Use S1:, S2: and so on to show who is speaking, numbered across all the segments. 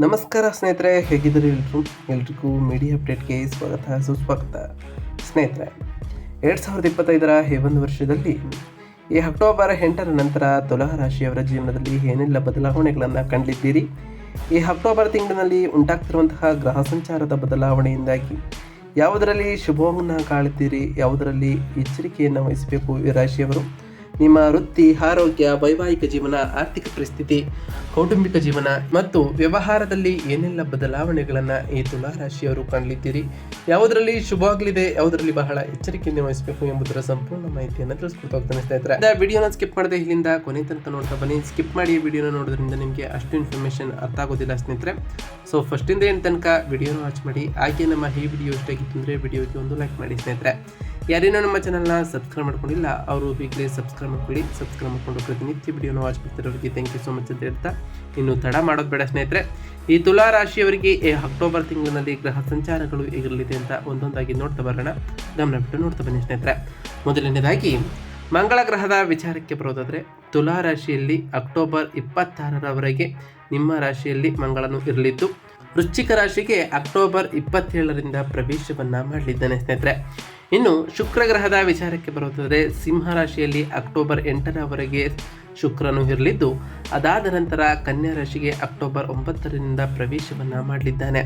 S1: ನಮಸ್ಕಾರ ಸ್ನೇಹಿತರೆ, ಹೇಗಿದ್ದೀರಿ ಎಲ್ರಿಗೂ ಮೀಡಿಯಾ ಅಪ್ಡೇಟ್ಗೆ ಸ್ವಾಗತ ಸುಸ್ವಾಗತ. ಸ್ನೇಹಿತರೆ, 2025ರ ಈ ಒಂದು ವರ್ಷದಲ್ಲಿ ಈ ಅಕ್ಟೋಬರ್ 8ರ ನಂತರ ತುಲಾ ರಾಶಿಯವರ ಜೀವನದಲ್ಲಿ ಏನೆಲ್ಲ ಬದಲಾವಣೆಗಳನ್ನು ಕಂಡಿದ್ದೀರಿ? ಈ ಅಕ್ಟೋಬರ್ ತಿಂಗಳಿನಲ್ಲಿ ಉಂಟಾಗ್ತಿರುವಂತಹ ಗ್ರಹ ಸಂಚಾರದ ಬದಲಾವಣೆಯಿಂದಾಗಿ ಯಾವುದರಲ್ಲಿ ಶುಭವನ್ನು ಕಾಳುತ್ತೀರಿ, ಯಾವುದರಲ್ಲಿ ಎಚ್ಚರಿಕೆಯನ್ನು ವಹಿಸಬೇಕು ಈ ರಾಶಿಯವರು? ನಿಮ್ಮ ವೃತ್ತಿ, ಆರೋಗ್ಯ, ವೈವಾಹಿಕ ಜೀವನ, ಆರ್ಥಿಕ ಪರಿಸ್ಥಿತಿ, ಕೌಟುಂಬಿಕ ಜೀವನ ಮತ್ತು ವ್ಯವಹಾರದಲ್ಲಿ ಏನೆಲ್ಲ ಬದಲಾವಣೆಗಳನ್ನು ಈ ತುಲಾ ರಾಶಿಯವರು ಕಾಣಲಿದ್ದೀರಿ, ಯಾವುದರಲ್ಲಿ ಶುಭವಾಗಲಿದೆ, ಯಾವುದರಲ್ಲಿ ಬಹಳ ಎಚ್ಚರಿಕೆಯನ್ನು ವಹಿಸಬೇಕು ಎಂಬುದರ ಸಂಪೂರ್ಣ ಮಾಹಿತಿಯನ್ನು ತಿಳಿಸ್ಕೊಡ್ತಾ ಹೋಗ್ತಾನೆ ಸ್ನೇಹಿತರೆ. ವಿಡಿಯೋನ ಸ್ಕಿಪ್ ಮಾಡದೆ ಇಲ್ಲಿಂದ ಕೊನೆ ತನಕ ನೋಡ್ತಾ ಬನ್ನಿ. ಸ್ಕಿಪ್ ಮಾಡಿ ವಿಡಿಯೋನ ನೋಡೋದ್ರಿಂದ ನಿಮಗೆ ಅಷ್ಟು ಇನ್ಫಾರ್ಮೇಷನ್ ಅರ್ಥ ಆಗೋದಿಲ್ಲ ಸ್ನೇಹಿತರೆ. ಸೊ ಫಸ್ಟಿಂದ ಏನು ತನಕ ವಿಡಿಯೋನ ವಾಚ್ ಮಾಡಿ. ಹಾಗೆ ನಮ್ಮ ಈ ವಿಡಿಯೋ ಇಷ್ಟ ಆಗಿತ್ತು ಅಂದರೆ ವಿಡಿಯೋಗೆ ಒಂದು ಲೈಕ್ ಮಾಡಿ ಸ್ನೇಹಿತರೆ. ಯಾರೇನೋ ನಮ್ಮ ಚಾನಲ್ನ ಸಬ್ಸ್ಕ್ರೈಬ್ ಮಾಡ್ಕೊಂಡಿಲ್ಲ ಅವರು ಈಗಲೇ ಸಬ್ಸ್ಕ್ರೈಬ್ ಮಾಡ್ಕೊಳ್ಳಿ. ಸಬ್ಸ್ಕ್ರೈಬ್ ಮಾಡ್ಕೊಂಡು ಪ್ರತಿನಿತ್ಯ ವಿಡಿಯೋನ ವಾಚ್ ಮಾಡ್ತಿರೋರಿಗೆ ಥ್ಯಾಂಕ್ ಯು ಸೋ ಮಚ್ ಅಂತ ಹೇಳ್ತಾ, ಇನ್ನು ತಡ ಮಾಡೋದು ಬೇಡ ಸ್ನೇಹಿತರೆ. ಈ ತುಲಾ ರಾಶಿಯವರಿಗೆ ಈ ಅಕ್ಟೋಬರ್ ತಿಂಗಳಿನಲ್ಲಿ ಗ್ರಹ ಸಂಚಾರಗಳು ಹೇಗಿರಲಿದೆ ಅಂತ ಒಂದೊಂದಾಗಿ ನೋಡ್ತಾ ಬರೋಣ. ಗಮನ ಬಿಟ್ಟು ನೋಡ್ತಾ ಬನ್ನಿ ಸ್ನೇಹಿತರೆ. ಮೊದಲನೇದಾಗಿ ಮಂಗಳ ಗ್ರಹದ ವಿಚಾರಕ್ಕೆ ಬರೋದಾದರೆ, ತುಲಾ ರಾಶಿಯಲ್ಲಿ ಅಕ್ಟೋಬರ್ 26ರವರೆಗೆ ನಿಮ್ಮ ರಾಶಿಯಲ್ಲಿ ಮಂಗಳನು ಇರಲಿದ್ದು, ವೃಶ್ಚಿಕ ರಾಶಿಗೆ ಅಕ್ಟೋಬರ್ 27ರಿಂದ ಪ್ರವೇಶವನ್ನು ಮಾಡಲಿದ್ದಾನೆ ಸ್ನೇಹಿತರೆ. ಇನ್ನು ಶುಕ್ರ ಗ್ರಹದ ವಿಚಾರಕ್ಕೆ ಬರೋದಾದರೆ, ಸಿಂಹ ರಾಶಿಯಲ್ಲಿ ಅಕ್ಟೋಬರ್ 8ರವರೆಗೆ ಶುಕ್ರನು ಇರಲಿದ್ದು, ಅದಾದ ನಂತರ ಕನ್ಯಾ ರಾಶಿಗೆ ಅಕ್ಟೋಬರ್ 9ರಿಂದ ಪ್ರವೇಶವನ್ನು ಮಾಡಲಿದ್ದಾನೆ.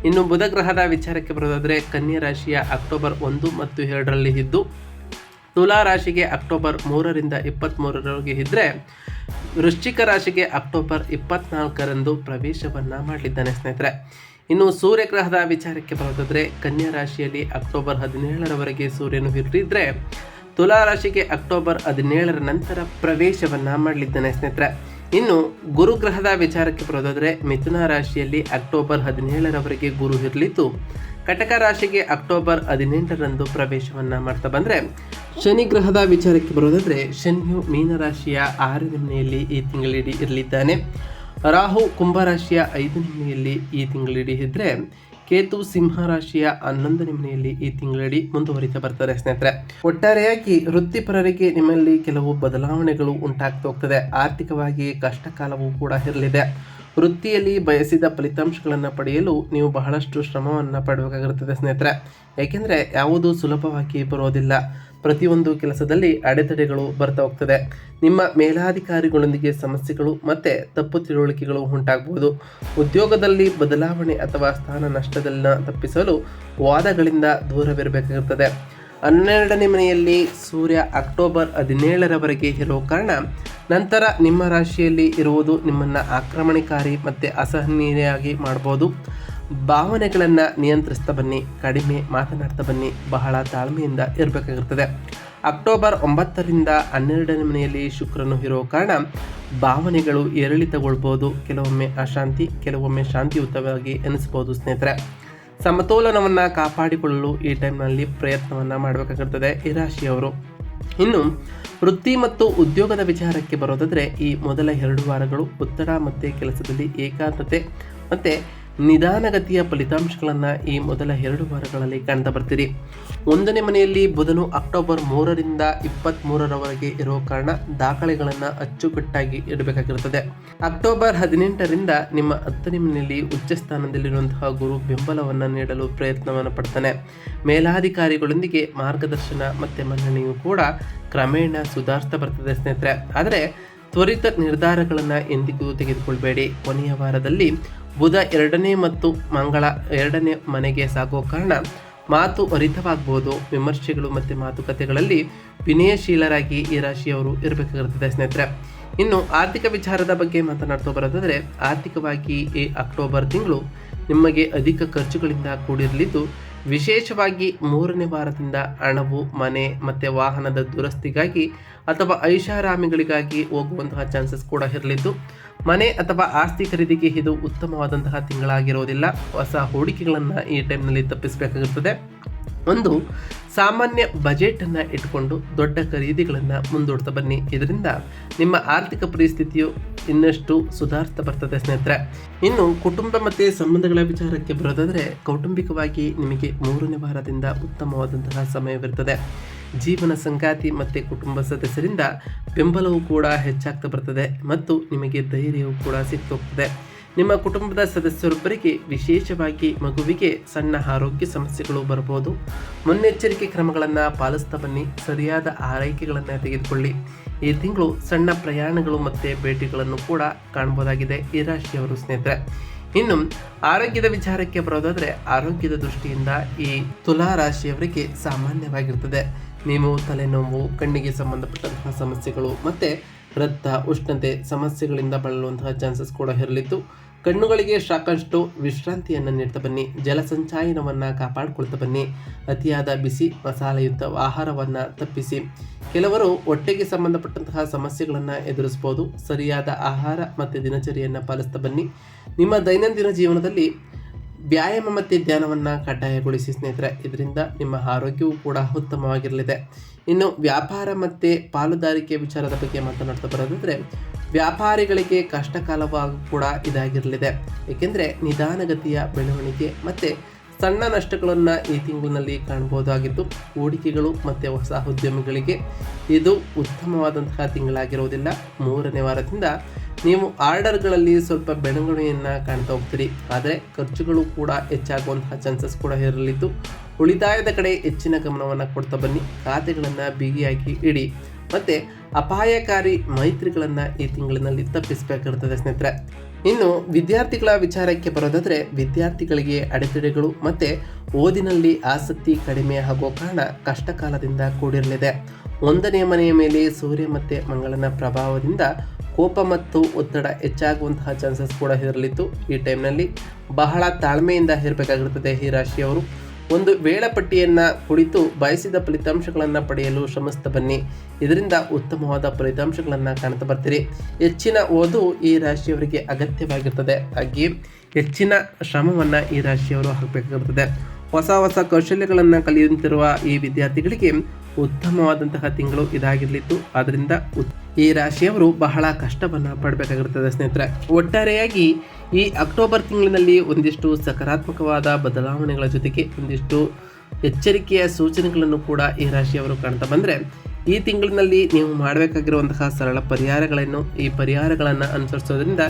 S1: ಇನ್ನು ಬುಧ ಗ್ರಹದ ವಿಚಾರಕ್ಕೆ ಬರೋದಾದರೆ, ಕನ್ಯಾ ರಾಶಿಯ ಅಕ್ಟೋಬರ್ 1 ಮತ್ತು 2ರಲ್ಲಿ ಇದ್ದು, ತುಲಾ ರಾಶಿಗೆ ಅಕ್ಟೋಬರ್ 3ರಿಂದ 23ರವರೆಗೆ ಇದ್ದರೆ, ವೃಶ್ಚಿಕ ರಾಶಿಗೆ ಅಕ್ಟೋಬರ್ 24ರಂದು ಪ್ರವೇಶವನ್ನು ಮಾಡಲಿದ್ದಾನೆ ಸ್ನೇಹಿತರೆ. ಇನ್ನು ಸೂರ್ಯಗ್ರಹದ ವಿಚಾರಕ್ಕೆ ಬರೋದಾದರೆ, ಕನ್ಯಾ ರಾಶಿಯಲ್ಲಿ ಅಕ್ಟೋಬರ್ 17ರವರೆಗೆ ಸೂರ್ಯನು ಇರಿದ್ರೆ, ತುಲಾ ರಾಶಿಗೆ ಅಕ್ಟೋಬರ್ 17ರ ನಂತರ ಪ್ರವೇಶವನ್ನು ಮಾಡಲಿದ್ದಾನೆ ಸ್ನೇಹಿತರೆ. ಇನ್ನು ಗುರುಗ್ರಹದ ವಿಚಾರಕ್ಕೆ ಬರೋದಾದರೆ, ಮಿಥುನ ರಾಶಿಯಲ್ಲಿ ಅಕ್ಟೋಬರ್ 17ರವರೆಗೆ ಗುರು ಇರಲಿದ್ದು, ಕಟಕ ರಾಶಿಗೆ ಅಕ್ಟೋಬರ್ 18ರಂದು ಪ್ರವೇಶವನ್ನು ಮಾಡ್ತಾ ಬಂದರೆ, ಶನಿ ಗ್ರಹದ ವಿಚಾರಕ್ಕೆ ಬರೋದಾದರೆ, ಶನಿಯು ಮೀನರಾಶಿಯ 6ನೇ ಮನೆಯಲ್ಲಿ ಈ ತಿಂಗಳಿಡೀ ಇರಲಿದ್ದಾನೆ. ರಾಹು ಕುಂಭರಾಶಿಯ 5ನೇ ಮನೆಯಲ್ಲಿ ಈ ತಿಂಗಳಿಡೀ ಇದ್ದರೆ, ಕೇತು ಸಿಂಹ ರಾಶಿಯ 11ನೇ ಮನೆಯಲ್ಲಿ ಈ ತಿಂಗಳಿಡೀ ಮುಂದುವರಿತಾ ಬರ್ತಾರೆ ಸ್ನೇಹಿತರೆ. ಒಟ್ಟಾರೆಯಾಗಿ ವೃತ್ತಿಪರರಿಗೆ ನಿಮ್ಮಲ್ಲಿ ಕೆಲವು ಬದಲಾವಣೆಗಳು ಉಂಟಾಗ್ತಾ ಹೋಗ್ತದೆ. ಆರ್ಥಿಕವಾಗಿ ಕಷ್ಟ ಕಾಲವೂ ಕೂಡ ಇರಲಿದೆ. ವೃತ್ತಿಯಲ್ಲಿ ಬಯಸಿದ ಫಲಿತಾಂಶಗಳನ್ನು ಪಡೆಯಲು ನೀವು ಬಹಳಷ್ಟು ಶ್ರಮವನ್ನು ಪಡಬೇಕಾಗಿರುತ್ತದೆ ಸ್ನೇಹಿತರೆ. ಏಕೆಂದರೆ ಯಾವುದೂ ಸುಲಭವಾಗಿ ಬರೋದಿಲ್ಲ. ಪ್ರತಿಯೊಂದು ಕೆಲಸದಲ್ಲಿ ಅಡೆತಡೆಗಳು ಬರ್ತಾ ಹೋಗ್ತದೆ. ನಿಮ್ಮ ಮೇಲಾಧಿಕಾರಿಗಳೊಂದಿಗೆ ಸಮಸ್ಯೆಗಳು ಮತ್ತು ತಪ್ಪು ತಿಳುವಳಿಕೆಗಳು ಉಂಟಾಗಬಹುದು. ಉದ್ಯೋಗದಲ್ಲಿ ಬದಲಾವಣೆ ಅಥವಾ ಸ್ಥಾನ ನಷ್ಟದನ್ನ ತಪ್ಪಿಸಲು ವಾದಗಳಿಂದ ದೂರವಿರಬೇಕಾಗಿರ್ತದೆ. 12ನೇ ಮನೆಯಲ್ಲಿ ಸೂರ್ಯ ಅಕ್ಟೋಬರ್ 17ರವರೆಗೆ ಇರೋ ಕಾರಣ, ನಂತರ ನಿಮ್ಮ ರಾಶಿಯಲ್ಲಿ ಇರುವುದು ನಿಮ್ಮನ್ನು ಆಕ್ರಮಣಕಾರಿ ಮತ್ತು ಅಸಹನೀಯಾಗಿ ಮಾಡ್ಬೋದು. ಭಾವನೆಗಳನ್ನು ನಿಯಂತ್ರಿಸ್ತಾ ಬನ್ನಿ, ಕಡಿಮೆ ಮಾತನಾಡ್ತಾ ಬನ್ನಿ, ಬಹಳ ತಾಳ್ಮೆಯಿಂದ ಇರಬೇಕಾಗಿರ್ತದೆ. ಅಕ್ಟೋಬರ್ 9ರಿಂದ 12ನೇ ಮನೆಯಲ್ಲಿ ಶುಕ್ರನು ಇರೋ ಕಾರಣ ಭಾವನೆಗಳು ಏರಿಳಿತಗೊಳ್ಬೋದು. ಕೆಲವೊಮ್ಮೆ ಅಶಾಂತಿ, ಕೆಲವೊಮ್ಮೆ ಶಾಂತಿಯುತವಾಗಿ ಎನಿಸ್ಬೋದು ಸ್ನೇಹಿತರೆ. ಸಮತೋಲನವನ್ನು ಕಾಪಾಡಿಕೊಳ್ಳಲು ಈ ಟೈಮ್ನಲ್ಲಿ ಪ್ರಯತ್ನವನ್ನು ಮಾಡಬೇಕಾಗಿರ್ತದೆ ಈ ರಾಶಿಯವರು. ಇನ್ನು ವೃತ್ತಿ ಮತ್ತು ಉದ್ಯೋಗದ ವಿಚಾರಕ್ಕೆ ಬರೋದಾದರೆ, ಈ ಮೊದಲ 2 ವಾರಗಳು ಒತ್ತಡ ಮತ್ತು ಕೆಲಸದಲ್ಲಿ ಏಕಾಗ್ರತೆ ಮತ್ತು ನಿಧಾನಗತಿಯ ಫಲಿತಾಂಶಗಳನ್ನು ಈ ಮೊದಲ 2 ವಾರಗಳಲ್ಲಿ ಕಾಣ್ತಾ ಬರ್ತೀರಿ. 1ನೇ ಮನೆಯಲ್ಲಿ ಬುಧನು ಅಕ್ಟೋಬರ್ 3ರಿಂದ 23ರವರೆಗೆ ಇರೋ ಕಾರಣ ದಾಖಲೆಗಳನ್ನು ಅಚ್ಚುಕಟ್ಟಾಗಿ ಇಡಬೇಕಾಗಿರುತ್ತದೆ. ಅಕ್ಟೋಬರ್ 18ರಿಂದ ನಿಮ್ಮ 10ನೇ ಮನೆಯಲ್ಲಿ ಉಚ್ಚ ಸ್ಥಾನದಲ್ಲಿರುವಂತಹ ಗುರು ಬೆಂಬಲವನ್ನು ನೀಡಲು ಪ್ರಯತ್ನವನ್ನು ಪಡ್ತಾನೆ. ಮೇಲಾಧಿಕಾರಿಗಳೊಂದಿಗೆ ಮಾರ್ಗದರ್ಶನ ಮತ್ತು ಮನ್ನಣೆಯು ಕೂಡ ಕ್ರಮೇಣ ಸುಧಾರಿಸ್ತಾ ಬರ್ತದೆ ಸ್ನೇಹಿತರೆ. ಆದರೆ ತ್ವರಿತ ನಿರ್ಧಾರಗಳನ್ನು ಎಂದಿಗೂ ತೆಗೆದುಕೊಳ್ಬೇಡಿ. ಕೊನೆಯ ವಾರದಲ್ಲಿ ಬುಧ 2ನೇ ಮತ್ತು ಮಂಗಳ 2ನೇ ಮನೆಗೆ ಸಾಗೋ ಕಾರಣ ಮಾತು ಅರಿತವಾಗ್ಬೋದು. ವಿಮರ್ಶೆಗಳು ಮತ್ತು ಮಾತುಕತೆಗಳಲ್ಲಿ ವಿನಯಶೀಲರಾಗಿ ಈ ರಾಶಿಯವರು ಇರಬೇಕಾಗಿರ್ತದೆ ಸ್ನೇಹಿತರೆ. ಇನ್ನು ಆರ್ಥಿಕ ವಿಚಾರದ ಬಗ್ಗೆ ಮಾತನಾಡ್ತಾ ಬರೋದಾದರೆ, ಆರ್ಥಿಕವಾಗಿ ಈ ಅಕ್ಟೋಬರ್ ತಿಂಗಳು ನಿಮಗೆ ಅಧಿಕ ಖರ್ಚುಗಳಿಂದ ಕೂಡಿರಲಿದ್ದು, ವಿಶೇಷವಾಗಿ 3ನೇ ವಾರದಿಂದ ಹಣವು ಮನೆ ಮತ್ತು ವಾಹನದ ದುರಸ್ತಿಗಾಗಿ ಅಥವಾ ಐಷಾರಾಮಿಗಳಿಗಾಗಿ ಹೋಗುವಂತಹ ಚಾನ್ಸಸ್ ಕೂಡ ಇರಲಿದ್ದು, ಮನೆ ಅಥವಾ ಆಸ್ತಿ ಖರೀದಿಗೆ ಇದು ಉತ್ತಮವಾದಂತಹ ತಿಂಗಳಾಗಿರೋದಿಲ್ಲ. ಹೊಸ ಹೂಡಿಕೆಗಳನ್ನು ಈ ಟೈಮ್ನಲ್ಲಿ ತಪ್ಪಿಸಬೇಕಾಗಿರ್ತದೆ. ಒಂದು ಸಾಮಾನ್ಯ ಬಜೆಟನ್ನು ಇಟ್ಕೊಂಡು ದೊಡ್ಡ ಖರೀದಿಗಳನ್ನು ಮುಂದೂಡ್ತಾ ಬನ್ನಿ. ಇದರಿಂದ ನಿಮ್ಮ ಆರ್ಥಿಕ ಪರಿಸ್ಥಿತಿಯು ಇನ್ನಷ್ಟು ಸುಧಾರಿಸ್ತಾ ಬರ್ತದೆ ಸ್ನೇಹಿತರೆ. ಇನ್ನು ಕುಟುಂಬ ಮತ್ತು ಸಂಬಂಧಗಳ ವಿಚಾರಕ್ಕೆ ಬರೋದಾದರೆ, ಕೌಟುಂಬಿಕವಾಗಿ ನಿಮಗೆ 3ನೇ ವಾರದಿಂದ ಉತ್ತಮವಾದಂತಹ ಸಮಯವಿರ್ತದೆ. ಜೀವನ ಸಂಗಾತಿ ಮತ್ತು ಕುಟುಂಬ ಸದಸ್ಯರಿಂದ ಬೆಂಬಲವೂ ಕೂಡ ಹೆಚ್ಚಾಗ್ತಾ ಬರ್ತದೆ ಮತ್ತು ನಿಮಗೆ ಧೈರ್ಯವೂ ಕೂಡ ಸಿಕ್ತೋಗ್ತದೆ. ನಿಮ್ಮ ಕುಟುಂಬದ ಸದಸ್ಯರೊಬ್ಬರಿಗೆ ವಿಶೇಷವಾಗಿ ಮಗುವಿಗೆ ಸಣ್ಣ ಆರೋಗ್ಯ ಸಮಸ್ಯೆಗಳು ಬರಬಹುದು. ಮುನ್ನೆಚ್ಚರಿಕೆ ಕ್ರಮಗಳನ್ನು ಪಾಲಿಸ್ತಾ ಬನ್ನಿ. ಸರಿಯಾದ ಆರೈಕೆಗಳನ್ನು ತೆಗೆದುಕೊಳ್ಳಿ. ಈ ತಿಂಗಳು ಸಣ್ಣ ಪ್ರಯಾಣಗಳು ಮತ್ತು ಭೇಟಿಗಳನ್ನು ಕೂಡ ಕಾಣಬಹುದಾಗಿದೆ ಈ ರಾಶಿಯವರು ಸ್ನೇಹಿತರೆ. ಇನ್ನು ಆರೋಗ್ಯದ ವಿಚಾರಕ್ಕೆ ಬರೋದಾದರೆ ಆರೋಗ್ಯದ ದೃಷ್ಟಿಯಿಂದ ಈ ತುಲಾ ರಾಶಿಯವರಿಗೆ ಸಾಮಾನ್ಯವಾಗಿರ್ತದೆ. ನೀವು ತಲೆನೋವು, ಕಣ್ಣಿಗೆ ಸಂಬಂಧಪಟ್ಟಂತಹ ಸಮಸ್ಯೆಗಳು ಮತ್ತು ರಕ್ತ ಉಷ್ಣತೆ ಸಮಸ್ಯೆಗಳಿಂದ ಬಳಲುವಂತಹ ಚಾನ್ಸಸ್ ಕೂಡ ಇರಲಿದ್ದು, ಕಣ್ಣುಗಳಿಗೆ ಸಾಕಷ್ಟು ವಿಶ್ರಾಂತಿಯನ್ನು ನೀಡ್ತಾ ಬನ್ನಿ. ಜಲಸಂಚಾಯನವನ್ನು ಕಾಪಾಡಿಕೊಳ್ತಾ ಬನ್ನಿ. ಅತಿಯಾದ ಬಿಸಿ ಮಸಾಲೆಯುಕ್ತ ಆಹಾರವನ್ನು ತಪ್ಪಿಸಿ. ಕೆಲವರು ಹೊಟ್ಟೆಗೆ ಸಂಬಂಧಪಟ್ಟಂತಹ ಸಮಸ್ಯೆಗಳನ್ನು ಎದುರಿಸಬಹುದು. ಸರಿಯಾದ ಆಹಾರ ಮತ್ತು ದಿನಚರಿಯನ್ನು ಪಾಲಿಸ್ತಾ ಬನ್ನಿ. ನಿಮ್ಮ ದೈನಂದಿನ ಜೀವನದಲ್ಲಿ ವ್ಯಾಯಾಮ ಮತ್ತು ಧ್ಯಾನವನ್ನು ಕಡ್ಡಾಯಗೊಳಿಸಿ ಸ್ನೇಹಿತರೆ. ಇದರಿಂದ ನಿಮ್ಮ ಆರೋಗ್ಯವು ಕೂಡ ಉತ್ತಮವಾಗಿರಲಿದೆ. ಇನ್ನು ವ್ಯಾಪಾರ ಮತ್ತು ಪಾಲುದಾರಿಕೆ ವಿಚಾರದ ಬಗ್ಗೆ ಮಾತನಾಡ್ತಾ ಬರೋದಾದರೆ ವ್ಯಾಪಾರಿಗಳಿಗೆ ಕಷ್ಟಕಾಲವಾಗೂ ಕೂಡ ಇದಾಗಿರಲಿದೆ. ಏಕೆಂದರೆ ನಿಧಾನಗತಿಯ ಬೆಳವಣಿಗೆ ಮತ್ತು ಸಣ್ಣ ನಷ್ಟಗಳನ್ನು ಈ ತಿಂಗಳಿನಲ್ಲಿ ಕಾಣಬಹುದಾಗಿದ್ದು, ಹೂಡಿಕೆಗಳು ಮತ್ತು ಹೊಸ ಉದ್ಯಮಿಗಳಿಗೆ ಇದು ಉತ್ತಮವಾದಂತಹ ತಿಂಗಳಾಗಿರುವುದಿಲ್ಲ. 3ನೇ ವಾರದಿಂದ ನೀವು ಆರ್ಡರ್ಗಳಲ್ಲಿ ಸ್ವಲ್ಪ ಬೆಳವಣಿಗೆಯನ್ನು ಕಾಣ್ತಾ ಹೋಗ್ತೀರಿ. ಆದರೆ ಖರ್ಚುಗಳು ಕೂಡ ಹೆಚ್ಚಾಗುವಂತಹ ಚಾನ್ಸಸ್ ಕೂಡ ಇರಲಿದ್ದು, ಉಳಿತಾಯದ ಕಡೆ ಹೆಚ್ಚಿನ ಗಮನವನ್ನು ಕೊಡ್ತಾ ಬನ್ನಿ. ಖಾತೆಗಳನ್ನು ಬಿಗಿಯಾಗಿ ಇಡಿ ಮತ್ತು ಅಪಾಯಕಾರಿ ಮೈತ್ರಿಗಳನ್ನು ಈ ತಿಂಗಳಿನಲ್ಲಿ ತಪ್ಪಿಸಬೇಕಾಗಿರ್ತದೆ ಸ್ನೇಹಿತರೆ. ಇನ್ನು ವಿದ್ಯಾರ್ಥಿಗಳ ವಿಚಾರಕ್ಕೆ ಬರೋದಾದರೆ ವಿದ್ಯಾರ್ಥಿಗಳಿಗೆ ಅಡೆತಡೆಗಳು ಮತ್ತು ಓದಿನಲ್ಲಿ ಆಸಕ್ತಿ ಕಡಿಮೆ ಆಗುವ ಕಾರಣ ಕಷ್ಟಕಾಲದಿಂದ ಕೂಡಿರಲಿದೆ. 1ನೇ ಮನೆಯ ಮೇಲೆ ಸೂರ್ಯ ಮತ್ತು ಮಂಗಳನ ಪ್ರಭಾವದಿಂದ ಕೋಪ ಮತ್ತು ಒತ್ತಡ ಹೆಚ್ಚಾಗುವಂತಹ ಚಾನ್ಸಸ್ ಕೂಡ ಇರಲಿದ್ದು, ಈ ಟೈಮ್ನಲ್ಲಿ ಬಹಳ ತಾಳ್ಮೆಯಿಂದ ಇರಬೇಕಾಗಿರುತ್ತದೆ ಈ ರಾಶಿಯವರು. ಒಂದು ವೇಳಾಪಟ್ಟಿಯನ್ನು ಕುಳಿತು ಬಯಸಿದ ಫಲಿತಾಂಶಗಳನ್ನು ಪಡೆಯಲು ಶ್ರಮಿಸ್ತಾ ಬನ್ನಿ. ಇದರಿಂದ ಉತ್ತಮವಾದ ಫಲಿತಾಂಶಗಳನ್ನು ಕಾಣ್ತಾ ಬರ್ತೀರಿ. ಹೆಚ್ಚಿನ ಓದು ಈ ರಾಶಿಯವರಿಗೆ ಅಗತ್ಯವಾಗಿರ್ತದೆ. ಹಾಗೆಯೇ ಹೆಚ್ಚಿನ ಶ್ರಮವನ್ನು ಈ ರಾಶಿಯವರು ಹಾಕಬೇಕಾಗಿರ್ತದೆ. ಹೊಸ ಹೊಸ ಕೌಶಲ್ಯಗಳನ್ನು ಕಲಿಯುತ್ತಿರುವ ಈ ವಿದ್ಯಾರ್ಥಿಗಳಿಗೆ ಉತ್ತಮವಾದಂತಹ ತಿಂಗಳು ಇದಾಗಿರಲಿದ್ದು, ಆದ್ದರಿಂದ ಈ ರಾಶಿಯವರು ಬಹಳ ಕಷ್ಟವನ್ನು ಪಡಬೇಕಾಗಿರುತ್ತದೆ ಸ್ನೇಹಿತರೆ. ಒಟ್ಟಾರೆಯಾಗಿ ಈ ಅಕ್ಟೋಬರ್ ತಿಂಗಳಿನಲ್ಲಿ ಒಂದಿಷ್ಟು ಸಕಾರಾತ್ಮಕವಾದ ಬದಲಾವಣೆಗಳ ಜೊತೆಗೆ ಒಂದಿಷ್ಟು ಎಚ್ಚರಿಕೆಯ ಸೂಚನೆಗಳನ್ನು ಕೂಡ ಈ ರಾಶಿಯವರು ಕಾಣ್ತಾ ಬಂದರೆ, ಈ ತಿಂಗಳಿನಲ್ಲಿ ನೀವು ಮಾಡಬೇಕಾಗಿರುವಂತಹ ಸರಳ ಪರಿಹಾರಗಳನ್ನು ಈ ಪರಿಹಾರಗಳನ್ನು ಅನುಸರಿಸೋದ್ರಿಂದ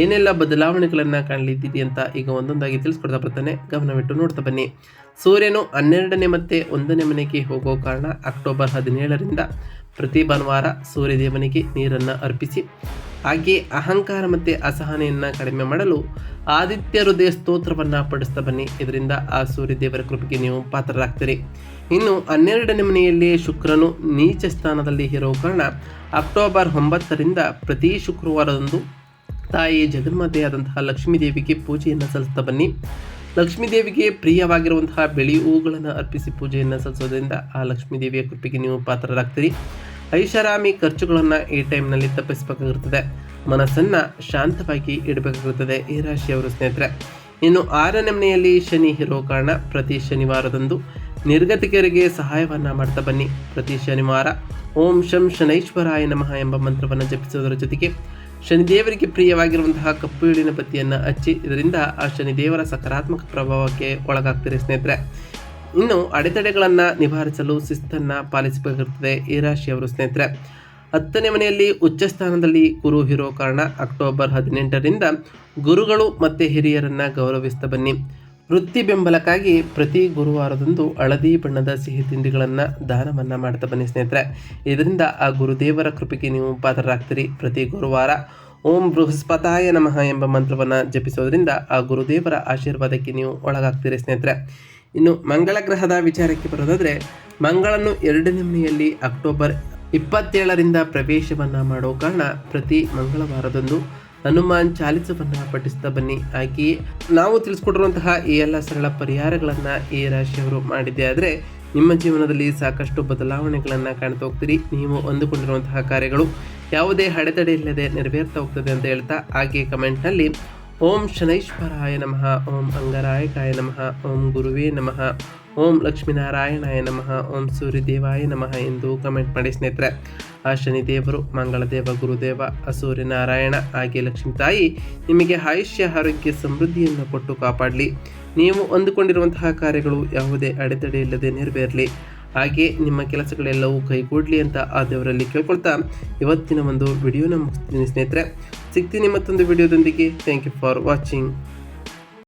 S1: ಏನೆಲ್ಲ ಬದಲಾವಣೆಗಳನ್ನು ಕಾಣಲಿದ್ದೀರಿ ಅಂತ ಈಗ ಒಂದೊಂದಾಗಿ ತಿಳಿಸ್ಕೊಡ್ತಾ ಬರ್ತಾನೆ. ಗಮನವಿಟ್ಟು ನೋಡ್ತಾ ಬನ್ನಿ. ಸೂರ್ಯನು 12ನೇ ಮತ್ತು 1ನೇ ಮನೆಗೆ ಹೋಗೋ ಕಾರಣ ಅಕ್ಟೋಬರ್ 17ರಿಂದ ಪ್ರತಿ ಭಾನುವಾರ ಸೂರ್ಯದೇವನಿಗೆ ನೀರನ್ನು ಅರ್ಪಿಸಿ. ಹಾಗೆಯೇ ಅಹಂಕಾರ ಮತ್ತು ಅಸಹನೆಯನ್ನು ಕಡಿಮೆ ಮಾಡಲು ಆದಿತ್ಯ ಹೃದಯ ಸ್ತೋತ್ರವನ್ನು ಪಡಿಸ್ತಾ ಬನ್ನಿ. ಇದರಿಂದ ಆ ಸೂರ್ಯದೇವರ ಕೃಪೆಗೆ ನೀವು ಪಾತ್ರರಾಗ್ತೀರಿ. ಇನ್ನು 12ನೇ ಮನೆಯಲ್ಲಿ ಶುಕ್ರನು ನೀಚ ಸ್ಥಾನದಲ್ಲಿ ಇರೋ ಕಾರಣ ಅಕ್ಟೋಬರ್ 9ರಿಂದ ಪ್ರತಿ ಶುಕ್ರವಾರದಂದು ತಾಯಿ ಜಗನ್ಮಾತೆಯಾದಂತಹ ಲಕ್ಷ್ಮೀ ದೇವಿಗೆ ಪೂಜೆಯನ್ನು ಸಲ್ಲಿಸ್ತಾ ಬನ್ನಿ. ಲಕ್ಷ್ಮೀ ದೇವಿಗೆ ಪ್ರಿಯವಾಗಿರುವಂತಹ ಬಿಳಿ ಹೂಗಳನ್ನು ಅರ್ಪಿಸಿ ಪೂಜೆಯನ್ನು ಸಲ್ಲಿಸೋದ್ರಿಂದ ಆ ಲಕ್ಷ್ಮೀ ದೇವಿಯ ಕೃಪೆಗೆ ನೀವು ಪಾತ್ರರಾಗ್ತೀರಿ. ಐಷಾರಾಮಿ ಖರ್ಚುಗಳನ್ನು ಈ ಟೈಮ್ನಲ್ಲಿ ತಪ್ಪಿಸಬೇಕಾಗಿರ್ತದೆ. ಮನಸ್ಸನ್ನು ಶಾಂತವಾಗಿ ಇಡಬೇಕಾಗಿರುತ್ತದೆ ಈ ರಾಶಿಯವರು ಸ್ನೇಹಿತರೆ. ಇನ್ನು 6ನೇ ಮನೆಯಲ್ಲಿ ಶನಿ ಇರೋ ಕಾರಣ ಪ್ರತಿ ಶನಿವಾರದಂದು ನಿರ್ಗತಿಕರಿಗೆ ಸಹಾಯವನ್ನು ಮಾಡ್ತಾ ಬನ್ನಿ. ಪ್ರತಿ ಶನಿವಾರ ಓಂ ಶಂ ಶನೈಶ್ವರಾಯ ನಮಃ ಎಂಬ ಮಂತ್ರವನ್ನು ಜಪಿಸೋದರ ಜೊತೆಗೆ ಶನಿದೇವರಿಗೆ ಪ್ರಿಯವಾಗಿರುವಂತಹ ಕಪ್ಪು ಎಳ್ಳಿನ ಬತ್ತಿಯನ್ನು ಹಚ್ಚಿ. ಇದರಿಂದ ಆ ಶನಿದೇವರ ಸಕಾರಾತ್ಮಕ ಪ್ರಭಾವಕ್ಕೆ ಒಳಗಾಗ್ತೀರಿ ಸ್ನೇಹಿತರೆ. ಇನ್ನು ಅಡೆತಡೆಗಳನ್ನು ನಿವಾರಿಸಲು ಶಿಸ್ತನ್ನು ಪಾಲಿಸಬೇಕಾಗಿರುತ್ತದೆ ಈ ರಾಶಿಯವರು ಸ್ನೇಹಿತರೆ. 10ನೇ ಮನೆಯಲ್ಲಿ ಉಚ್ಚ ಸ್ಥಾನದಲ್ಲಿ ಗುರು ಇರೋ ಕಾರಣ ಅಕ್ಟೋಬರ್ 18ರಿಂದ ಗುರುಗಳು ಮತ್ತು ಹಿರಿಯರನ್ನು ಗೌರವಿಸ್ತಾ ಬನ್ನಿ. ವೃತ್ತಿ ಬೆಂಬಲಕ್ಕಾಗಿ ಪ್ರತಿ ಗುರುವಾರದಂದು ಹಳದಿ ಬಣ್ಣದ ಸಿಹಿ ತಿಂಡಿಗಳನ್ನು ದಾನವನ್ನು ಮಾಡ್ತಾ ಬನ್ನಿ ಸ್ನೇಹಿತರೆ. ಇದರಿಂದ ಆ ಗುರುದೇವರ ಕೃಪೆಗೆ ನೀವು ಪಾತ್ರರಾಗ್ತೀರಿ. ಪ್ರತಿ ಗುರುವಾರ ಓಂ ಬೃಹಸ್ಪತಾಯ ನಮಃ ಎಂಬ ಮಂತ್ರವನ್ನು ಜಪಿಸೋದ್ರಿಂದ ಆ ಗುರುದೇವರ ಆಶೀರ್ವಾದಕ್ಕೆ ನೀವು ಒಳಗಾಗ್ತೀರಿ ಸ್ನೇಹಿತರೆ. ಇನ್ನು ಮಂಗಳ ಗ್ರಹದ ವಿಚಾರಕ್ಕೆ ಬರೋದಾದರೆ ಮಂಗಳನು 2ನೇ ಮನೆಯಲ್ಲಿ ಅಕ್ಟೋಬರ್ 27ರಿಂದ ಪ್ರವೇಶವನ್ನು ಮಾಡೋ ಕಾರಣ ಪ್ರತಿ ಮಂಗಳವಾರದಂದು ಹನುಮಾನ್ ಚಾಲಿಸವನ್ನು ಪಠಿಸ್ತಾ ಬನ್ನಿ. ಹಾಗೆಯೇ ನಾವು ತಿಳಿಸ್ಕೊಟ್ಟಿರುವಂತಹ ಈ ಎಲ್ಲ ಸರಳ ಪರಿಹಾರಗಳನ್ನು ಈ ರಾಶಿಯವರು ಮಾಡಿದ್ದೆ ಆದರೆ ನಿಮ್ಮ ಜೀವನದಲ್ಲಿ ಸಾಕಷ್ಟು ಬದಲಾವಣೆಗಳನ್ನು ಕಾಣ್ತಾ ಹೋಗ್ತೀರಿ. ನೀವು ಅಂದುಕೊಂಡಿರುವಂತಹ ಕಾರ್ಯಗಳು ಯಾವುದೇ ಅಡೆತಡೆ ಇಲ್ಲದೆ ನೆರವೇರ್ತಾ ಹೋಗ್ತದೆ ಅಂತ ಹೇಳ್ತಾ, ಹಾಗೆ ಕಮೆಂಟ್ನಲ್ಲಿ ಓಂ ಶನೈಶ್ವರಾಯ ನಮಃ, ಓಂ ಅಂಗರಾಯಕಾಯ ನಮಃ, ಓಂ ಗುರುವೇ ನಮಃ, ಓಂ ಲಕ್ಷ್ಮೀನಾರಾಯಣಾಯ ನಮಃ, ಓಂ ಸೂರ್ಯದೇವಾಯ ನಮಃ ಎಂದು ಕಮೆಂಟ್ ಮಾಡಿ ಸ್ನೇಹಿತರೆ. ಆ ಶನಿದೇವರು, ಮಂಗಳದೇವ, ಗುರುದೇವ, ಸೂರ್ಯನಾರಾಯಣ ಹಾಗೆ ಲಕ್ಷ್ಮೀ ತಾಯಿ ನಿಮಗೆ ಆಯುಷ್ಯ ಆರೋಗ್ಯ ಸಮೃದ್ಧಿಯನ್ನು ಕೊಟ್ಟು ಕಾಪಾಡಲಿ. ನೀವು ಅಂದುಕೊಂಡಿರುವಂತಹ ಕಾರ್ಯಗಳು ಯಾವುದೇ ಅಡೆತಡೆ ಇಲ್ಲದೆ ನೆರವೇರಲಿ. ಹಾಗೆ ನಿಮ್ಮ ಕೆಲಸಗಳೆಲ್ಲವೂ ಕೈಗೂಡಲಿ ಅಂತ ಆ ದೇವರಲ್ಲಿ ಕೇಳ್ಕೊಳ್ತಾ ಇವತ್ತಿನ ಒಂದು ವಿಡಿಯೋನ ಮುಗಿಸ್ತೀನಿ ಸ್ನೇಹಿತರೆ. ಸಿಗ್ತೀನಿ ಮತ್ತೊಂದು ವಿಡಿಯೋದೊಂದಿಗೆ. Thank you for watching.